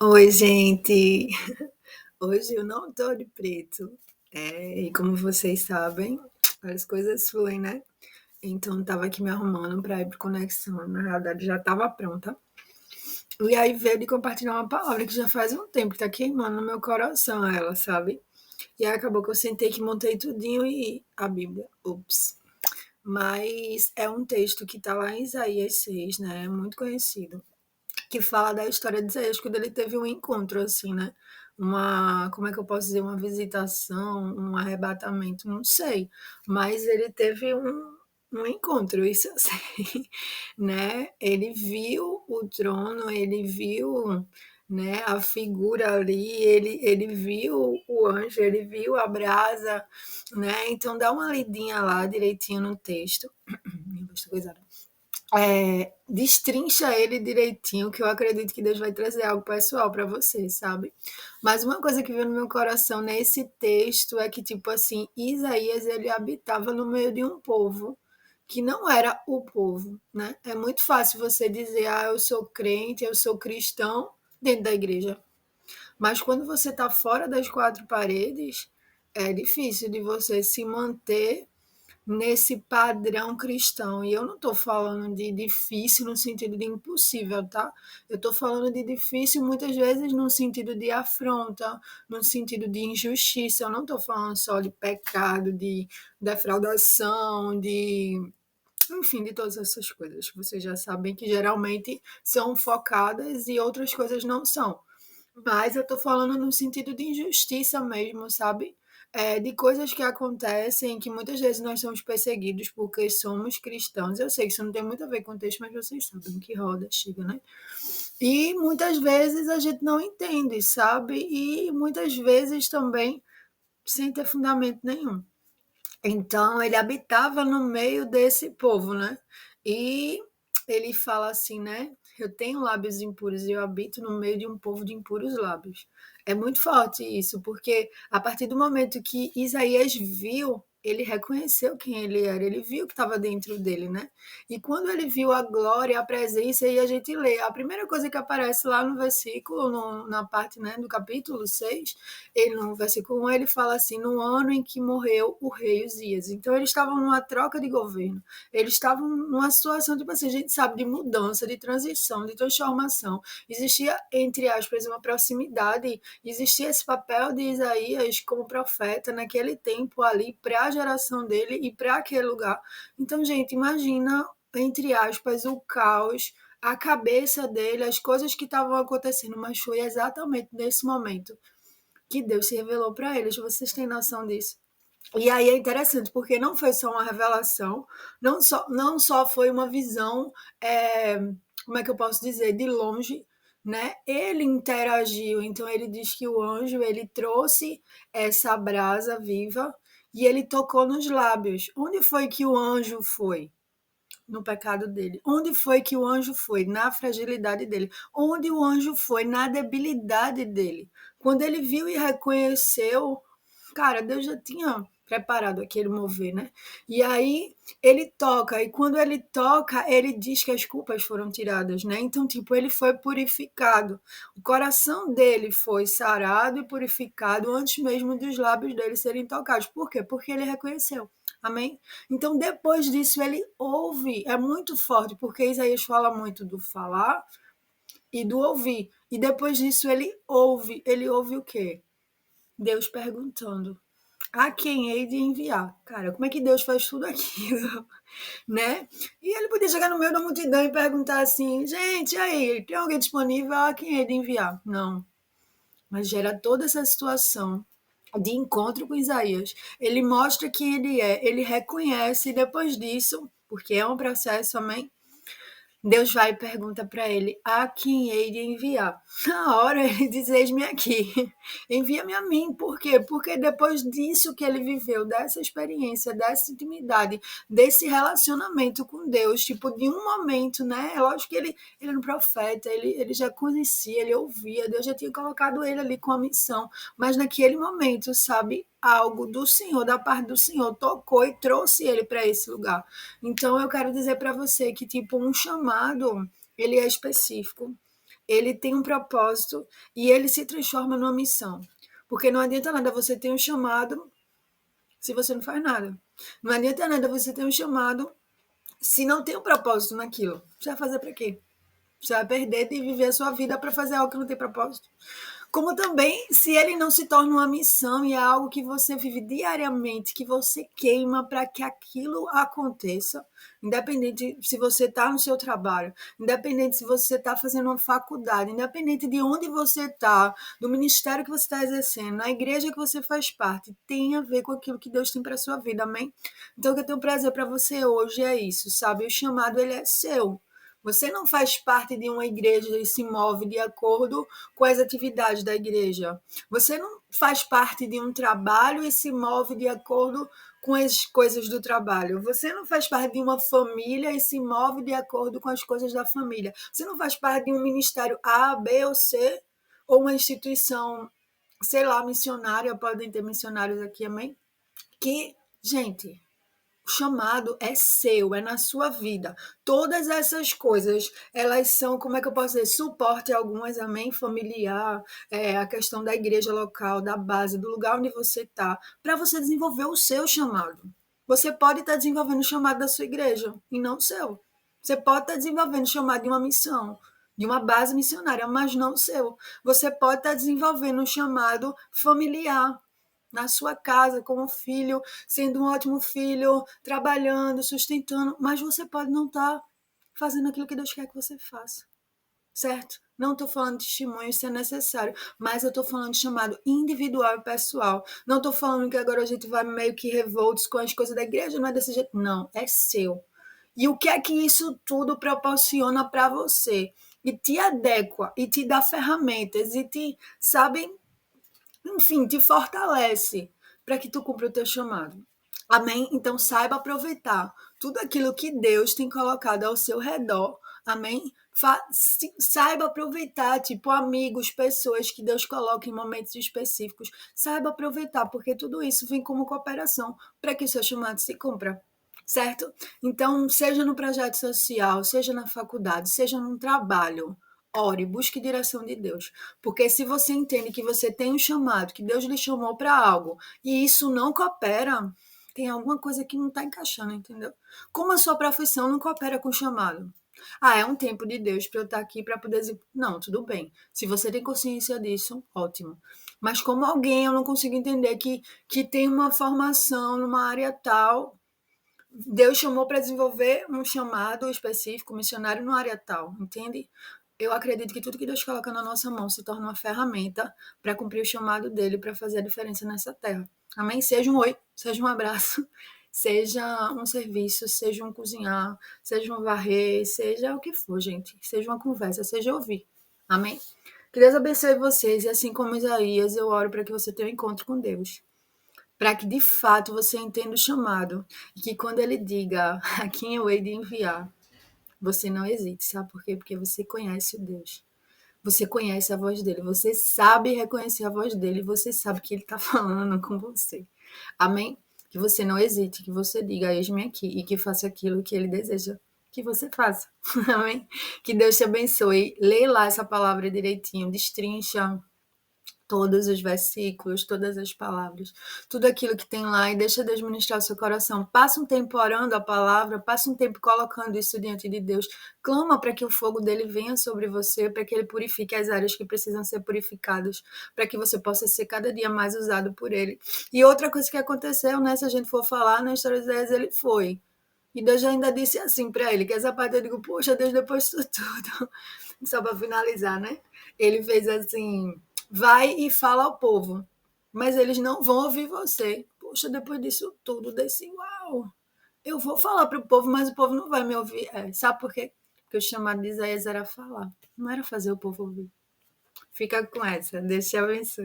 Oi, gente. Hoje eu não tô de preto. E como vocês sabem, as coisas fluem, né? Então tava aqui me arrumando para ir pro Conexão. Na realidade já tava pronta. E aí veio de compartilhar uma palavra que já faz um tempo que tá queimando no meu coração ela, sabe? E aí acabou que eu sentei que montei tudinho e a Bíblia. Ups. Mas é um texto que tá lá em Isaías 6, né? Muito conhecido, que fala da história de Isaías quando ele teve um encontro, assim, né? Como é que eu posso dizer, uma visitação, um arrebatamento, não sei, mas ele teve um encontro, isso eu sei, né? Ele viu o trono, ele viu, né, a figura ali, ele viu o anjo, ele viu a brasa, né? Então dá uma lidinha lá direitinho no texto. Minha voz tá coisada. Destrincha ele direitinho, que eu acredito que Deus vai trazer algo pessoal para você, sabe? Mas uma coisa que veio no meu coração nesse texto é que, tipo assim, Isaías, ele habitava no meio de um povo que não era o povo, né? É muito fácil você dizer, ah, eu sou crente, eu sou cristão dentro da igreja. Mas quando você está fora das quatro paredes, é difícil de você se manter nesse padrão cristão. E eu não estou falando de difícil no sentido de impossível, tá? Eu estou falando de difícil muitas vezes no sentido de afronta, no sentido de injustiça. Eu não estou falando só de pecado, de defraudação, enfim, de todas essas coisas. Vocês já sabem que geralmente são focadas e outras coisas não são. Mas eu tô falando no sentido de injustiça mesmo, sabe? De coisas que acontecem, que muitas vezes nós somos perseguidos porque somos cristãos. Eu sei que isso não tem muito a ver com o texto, mas vocês sabem que roda, chega, né? E muitas vezes a gente não entende, sabe? E muitas vezes também sem ter fundamento nenhum. Então, ele habitava no meio desse povo, né? E ele fala assim, né? Eu tenho lábios impuros e eu habito no meio de um povo de impuros lábios. É muito forte isso, porque a partir do momento que Isaías viu, ele reconheceu quem ele era, ele viu que estava dentro dele, né? E quando ele viu a glória, a presença, e a gente lê, a primeira coisa que aparece lá no versículo, na parte, né, do capítulo 6, ele no versículo 1, ele fala assim, no ano em que morreu o rei Uzias. Então eles estavam numa troca de governo, eles estavam numa situação, tipo assim, a gente sabe, de mudança, de transição, de transformação. Existia, entre aspas, uma proximidade, existia esse papel de Isaías como profeta naquele tempo ali, para a geração dele e para aquele lugar. Então, gente, imagina, entre aspas, o caos, a cabeça dele, as coisas que estavam acontecendo, mas foi exatamente nesse momento que Deus se revelou para eles. Vocês têm noção disso? E aí é interessante, porque não foi só uma revelação, não só foi uma visão, é, como é que eu posso dizer, de longe, né? Ele interagiu, então ele diz que o anjo, ele trouxe essa brasa viva e ele tocou nos lábios. Onde foi que o anjo foi? No pecado dele. Onde foi que o anjo foi? Na fragilidade dele. Onde o anjo foi? Na debilidade dele. Quando ele viu e reconheceu, cara, Deus já tinha preparado aquele mover, né? E aí ele toca, e quando ele toca, ele diz que as culpas foram tiradas, né? Então, tipo, ele foi purificado. O coração dele foi sarado e purificado antes mesmo dos lábios dele serem tocados. Por quê? Porque ele reconheceu. Amém? Então, depois disso, ele ouve. É muito forte, porque Isaías fala muito do falar e do ouvir. E depois disso, ele ouve. Ele ouve o quê? Deus perguntando: a quem hei de enviar? Cara, como é que Deus faz tudo aquilo, né? E ele podia chegar no meio da multidão e perguntar assim: gente, aí, tem alguém disponível? A quem hei de enviar? Não. Mas gera toda essa situação de encontro com Isaías. Ele mostra quem ele é, ele reconhece, e depois disso, porque é um processo também, Deus vai e pergunta para ele: a quem hei de enviar? Na hora ele diz: eis-me aqui, envia-me a mim. Por quê? Porque depois disso que ele viveu, dessa experiência, dessa intimidade, desse relacionamento com Deus, tipo, de um momento, né? É lógico que ele era um profeta, ele já conhecia, ele ouvia, Deus já tinha colocado ele ali com a missão, mas naquele momento, sabe? Algo do Senhor, da parte do Senhor, tocou e trouxe ele para esse lugar. Então eu quero dizer para você que tipo um chamado, ele é específico. ele tem um propósito e ele se transforma numa missão. Porque não adianta nada você ter um chamado se você não faz nada. Não adianta nada você ter um chamado se não tem um propósito naquilo. Você vai fazer para quê? Você vai perder de viver a sua vida para fazer algo que não tem propósito. Como também, se ele não se torna uma missão e é algo que você vive diariamente, que você queima para que aquilo aconteça, independente se você está no seu trabalho, independente se você está fazendo uma faculdade, independente de onde você está, do ministério que você está exercendo, na igreja que você faz parte, tem a ver com aquilo que Deus tem para a sua vida, amém? Então, o que eu tenho prazer para você hoje é isso, sabe? O chamado, ele é seu. Você não faz parte de uma igreja e se move de acordo com as atividades da igreja. Você não faz parte de um trabalho e se move de acordo com as coisas do trabalho. Você não faz parte de uma família e se move de acordo com as coisas da família. Você não faz parte de um ministério A, B ou C, ou uma instituição, sei lá, missionária, podem ter missionários aqui, amém? Que, gente, o chamado é seu, é na sua vida. Todas essas coisas, elas são, como é que eu posso dizer, suporte a algumas, amém? Familiar, a questão da igreja local, da base, do lugar onde você está, para você desenvolver o seu chamado. Você pode estar desenvolvendo o chamado da sua igreja e não o seu. Você pode estar desenvolvendo o chamado de uma missão, de uma base missionária, mas não o seu. Você pode estar desenvolvendo um chamado familiar, na sua casa, como filho, sendo um ótimo filho, trabalhando, sustentando, mas você pode não estar fazendo aquilo que Deus quer que você faça, certo? Não estou falando de testemunho, isso é necessário, mas eu estou falando de chamado individual e pessoal. Não estou falando que agora a gente vai meio que revoltos com as coisas da igreja, não é desse jeito. Não, é seu. E o que é que isso tudo proporciona para você? E te adequa, e te dá ferramentas, e te, sabe, enfim, te fortalece para que tu cumpra o teu chamado. Amém? Então saiba aproveitar tudo aquilo que Deus tem colocado ao seu redor. Amém? Saiba aproveitar, tipo, amigos, pessoas que Deus coloca em momentos específicos. Saiba aproveitar, porque tudo isso vem como cooperação para que o seu chamado se cumpra. Certo? Então, seja no projeto social, seja na faculdade, seja num trabalho, ore, busque direção de Deus. Porque se você entende que você tem um chamado, que Deus lhe chamou para algo, e isso não coopera, tem alguma coisa que não está encaixando, entendeu? Como a sua profissão não coopera com o chamado? Ah, é um tempo de Deus para eu estar aqui para poder dizer, não, tudo bem. Se você tem consciência disso, ótimo. Mas como alguém, eu não consigo entender que tem uma formação numa área tal, Deus chamou para desenvolver um chamado específico, missionário numa área tal, entende? Eu acredito que tudo que Deus coloca na nossa mão se torna uma ferramenta para cumprir o chamado dele, para fazer a diferença nessa terra. Amém? Seja um oi, seja um abraço, seja um serviço, seja um cozinhar, seja um varrer, seja o que for, gente. Seja uma conversa, seja ouvir. Amém? Que Deus abençoe vocês e assim como Isaías, eu oro para que você tenha um encontro com Deus. Para que de fato você entenda o chamado e que quando ele diga a quem eu hei de enviar, você não hesite, sabe por quê? Porque você conhece o Deus. Você conhece a voz dele, você sabe reconhecer a voz dele, você sabe que ele está falando com você. Amém? Que você não hesite, que você diga, eis-me aqui, e que faça aquilo que ele deseja que você faça. Amém? Que Deus te abençoe. Lê lá essa palavra direitinho, destrincha todos os versículos, todas as palavras, tudo aquilo que tem lá e deixa Deus ministrar o seu coração. Passa um tempo orando a palavra, passa um tempo colocando isso diante de Deus. Clama para que o fogo dele venha sobre você, para que ele purifique as áreas que precisam ser purificadas, para que você possa ser cada dia mais usado por ele. E outra coisa que aconteceu, né, se a gente for falar na história de Isaías, ele foi. E Deus já ainda disse assim para ele, que essa parte eu digo, poxa, Deus, depois disso tudo, só para finalizar, né? Ele fez assim, vai e fala ao povo, mas eles não vão ouvir você. Poxa, depois disso tudo, desse uau, eu vou falar para o povo, mas o povo não vai me ouvir. Sabe por quê? Porque o chamado de Isaías era falar, não era fazer o povo ouvir. Fica com essa, Deus te abençoe.